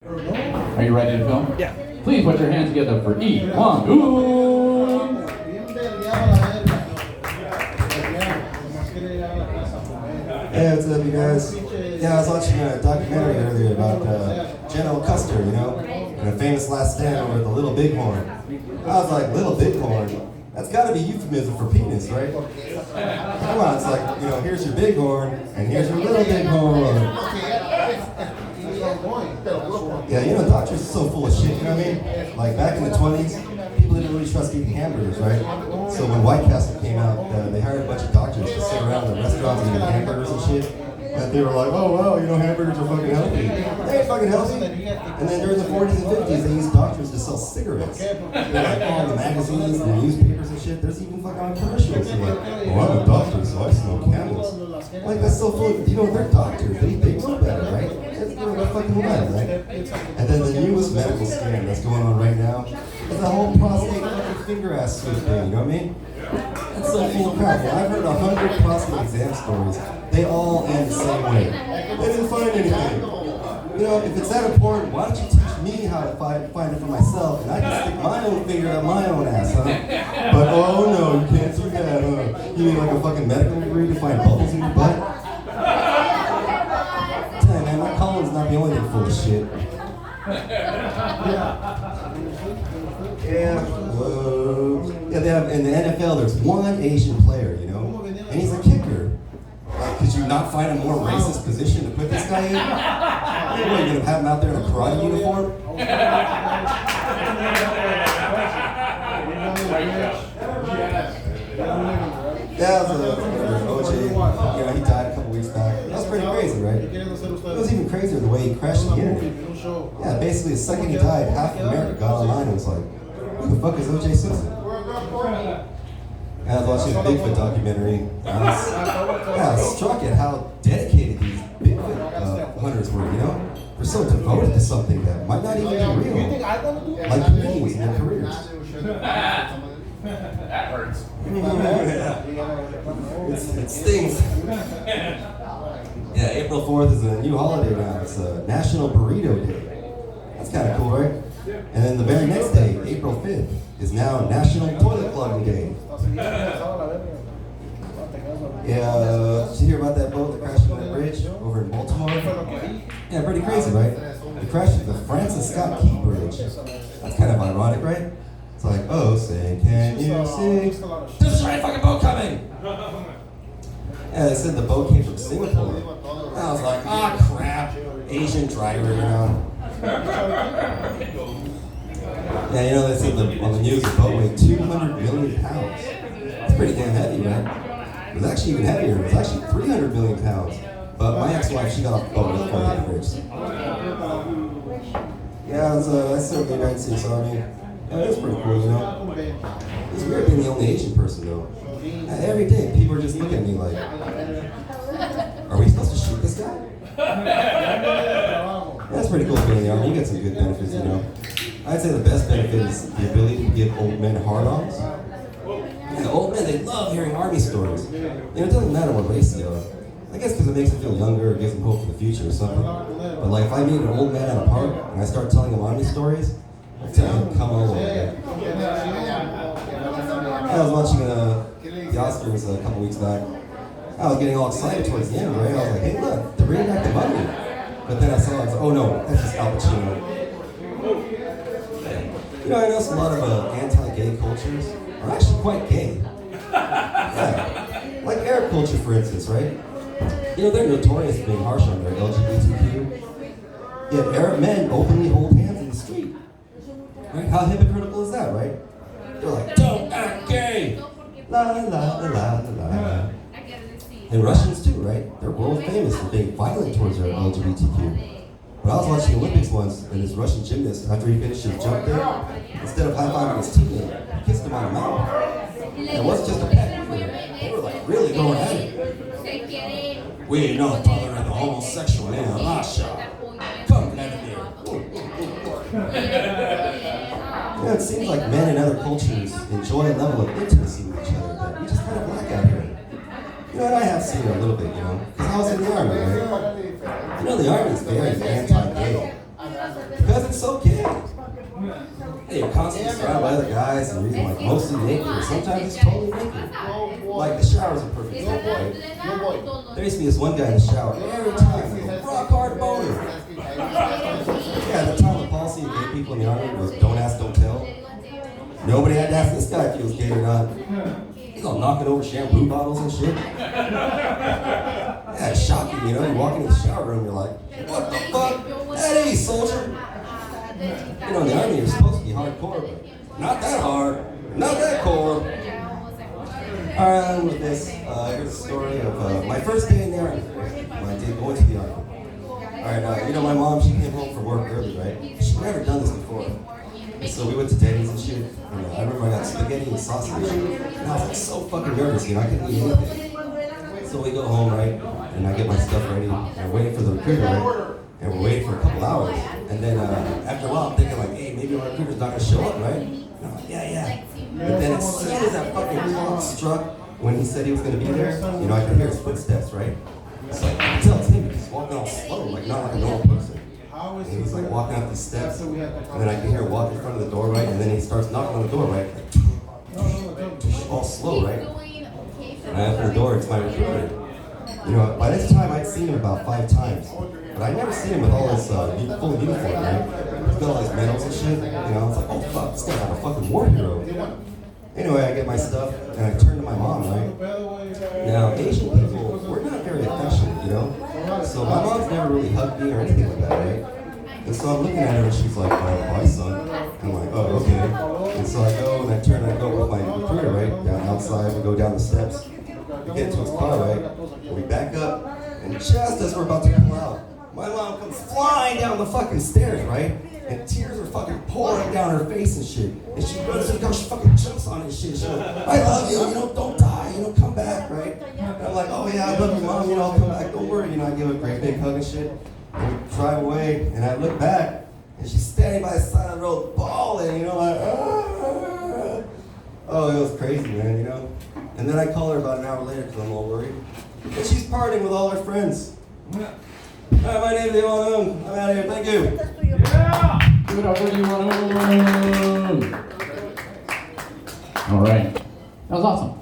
Are you ready to film? Yeah. Please put your hands together for E1. Ooh. Hey, what's up, you guys? Yeah, I was watching a documentary earlier about General Custer, you know, and a famous last stand over the Little Bighorn. I was like, Little Bighorn? That's got to be euphemism for penis, right? Come on, it's like, you know, here's your bighorn, and here's your little bighorn. Yeah, you know, doctors are so full of shit, you know what I mean? Like, back in the 20s, people didn't really trust eating hamburgers, right? So when White Castle came out, they hired a bunch of doctors to sit around the restaurants eating hamburgers and shit. And they were like, oh wow, you know, hamburgers are fucking healthy. They ain't fucking healthy. And then during the 40s and 50s, they used doctors to sell cigarettes. They're like all the magazines and the newspapers and shit. There's even fucking commercials. They're like, oh, I'm a doctor, so I smoke camels. Like, that's so full of, you know, they're doctors. They know better, right? You know, they're fucking right, right? And then the newest medical scam that's going on right now is the whole prostate fucking finger ass switch thing, you know what I mean? That's so full of crap. Yeah, I've heard 100 prostate exam stories. They all end the same way. They didn't find anything. You know, if it's that important, why don't you teach me how to find it for myself, and I can stick my own finger up my own ass, huh? But oh no, you can't do that, huh? You need like a fucking medical degree to find bubbles in your butt? Damn, man, my colon's not the only thing full of shit. Yeah, they have in the NFL. There's one Asian player, you know, and he's a kicker. Could you not find a more racist position to put this guy in? What, are you gonna have him out there in a karate uniform? Yeah, it was OJ. You know, he died a couple weeks back. That was pretty crazy, right? It was even crazier the way he crashed the internet. Yeah, basically the second he died, half of America got online and was like, who the fuck is OJ Simpson? And I was watching a Bigfoot documentary. And I was struck at how dedicated these Bigfoot hunters were, you know? They're so devoted to something that might not even be real. Like comedians in their careers. That hurts. It stings. Yeah, April 4th is a new holiday now. It's National Burrito Day. That's kind of cool, right? And then the very next day, April 5th, is now National Toilet Clogging Day. Yeah, did you hear about that boat that crashed on that bridge over in Baltimore? Yeah, pretty crazy, right? It crashed at the Francis Scott Key Bridge. That's kind of ironic, right? It's like, oh, say, can you see? There's a giant fucking boat coming! Yeah, they said the boat came from Singapore. And I was like, ah, crap. Asian driver, you know. Yeah, you know, they said on the news the boat weighed 200 million pounds. That's pretty damn heavy, right? It was actually even heavier. It was actually 300 million pounds. But my ex-wife, she got off the boat with the bridge. Yeah, I served the United States Army. Yeah, it was pretty cool, you know. It's weird being the only Asian person, though. Every day, people are just looking at me like, are we supposed to shoot this guy? That's pretty cool being in the Army. You get some good benefits, you know. I'd say the best benefit is the ability to give old men hard-ons. Yeah, old men, they love hearing Army stories. You know, it doesn't matter what race they are. I guess because it makes them feel younger or gives them hope for the future or something. But like, if I meet an old man at a park and I start telling him Army stories, I tell him, come on over. I was watching the Oscars a couple weeks back. I was getting all excited towards the end, right? I was like, hey, look, they're bringing back the Mummy. But then I saw, oh no, that's just Al Pacino. You know, I noticed a lot of anti-gay cultures are actually quite gay. Yeah. Like Arab culture, for instance, right? You know, they're notorious for being harsh on their LGBTQ. Yet Arab men openly hold hands in the street. Right? How hypocritical is that, right? They're like, don't act gay! La la la la la la. And Russians too, right? They're world famous for being violent towards their LGBTQ. But I was watching the Olympics once, and this Russian gymnast, after he finished his jump there, instead of high-fiving his teammate, he kissed him on the mouth. And it wasn't just a pet either. They were like really going at it. We know tolerate the homosexual in Russia. Come let me. Yeah, it seems like men in other cultures enjoy a level of intimacy with each other that we just kind of lack out here. You know, and I have seen it a little bit, you know, because I was in the Army, right? You know, the Army is very anti-gay. Because it's okay. Hey, you're constantly surrounded by other guys and you're like mostly naked, or sometimes it's totally naked. Like the showers are perfect, right? There used to be this one guy in the shower every time, like a rock hard boner. Yeah, at the time the policy of gay people in the army was don't ask, don't tell. Nobody had to ask this guy if he was gay or not. He's all knocking over shampoo bottles and shit. Yeah, it's shocking, you know. You walk into the shower room, you're like, what the fuck? Hey, soldier. You know, in the army, you're supposed to be hardcore, but not that hard, not that core. Alright, with this, here's a story of my first day in the army. My day going to the army. Alright, you know, my mom, she came home from work early, right? She'd never done this before. And so we went to Denny's and shit. And I remember I got spaghetti and sausage. And I was like so fucking nervous, you know, I couldn't eat anything. So we go home, right? And I get my stuff ready. And I'm waiting for the recruiter, right? And we're waiting for a couple hours. And then after a while, I'm thinking like, hey, maybe our recruiter's not gonna show up, right? And I'm like, yeah. But then as soon as that fucking clock struck, when he said he was gonna be there, you know, I could hear his footsteps, right? So I can tell it's him because he's walking all slow, like not like a normal person. And he's like walking up these steps, and then I can hear him walk in front of the door, right? And then he starts knocking on the door, right? Like, all slow, right? And I open the door, it's my recruiter. You know, by this time I'd seen him about 5 times, but I'd never seen him with all his full uniform, right? He's got all his medals and shit. You know, I was like, oh fuck, this guy's like a fucking war hero. Anyway, I get my stuff and I turn to my mom, right? Now, Asian people, we're not very affectionate, you know? So my mom's never really hugged me or anything like that, right? And so I'm looking at her and she's like, oh, my son. And I'm like, oh, okay. And so I go and I go with my recruiter, right? Down outside, we go down the steps. We get into his car, right? And we back up. And just as we're about to pull out, my mom comes flying down the fucking stairs, right? And tears are fucking pouring down her face and shit. And she runs to the car, she fucking jumps on it and shit. She's like, I love you, don't die, come back, right? And I'm like, oh yeah, I love you, mom, I'll come back, don't worry. I give her a great big hug and shit. And we drive away, and I look back, and she's standing by the side of the road, bawling, like, ah. Oh, it was crazy, man, And then I call her about an hour later because I'm all worried. And she's partying with all her friends. All right, my name is Iwan. I'm out of here. Thank you. Yeah! Give it up for Iwan. All right. That was awesome.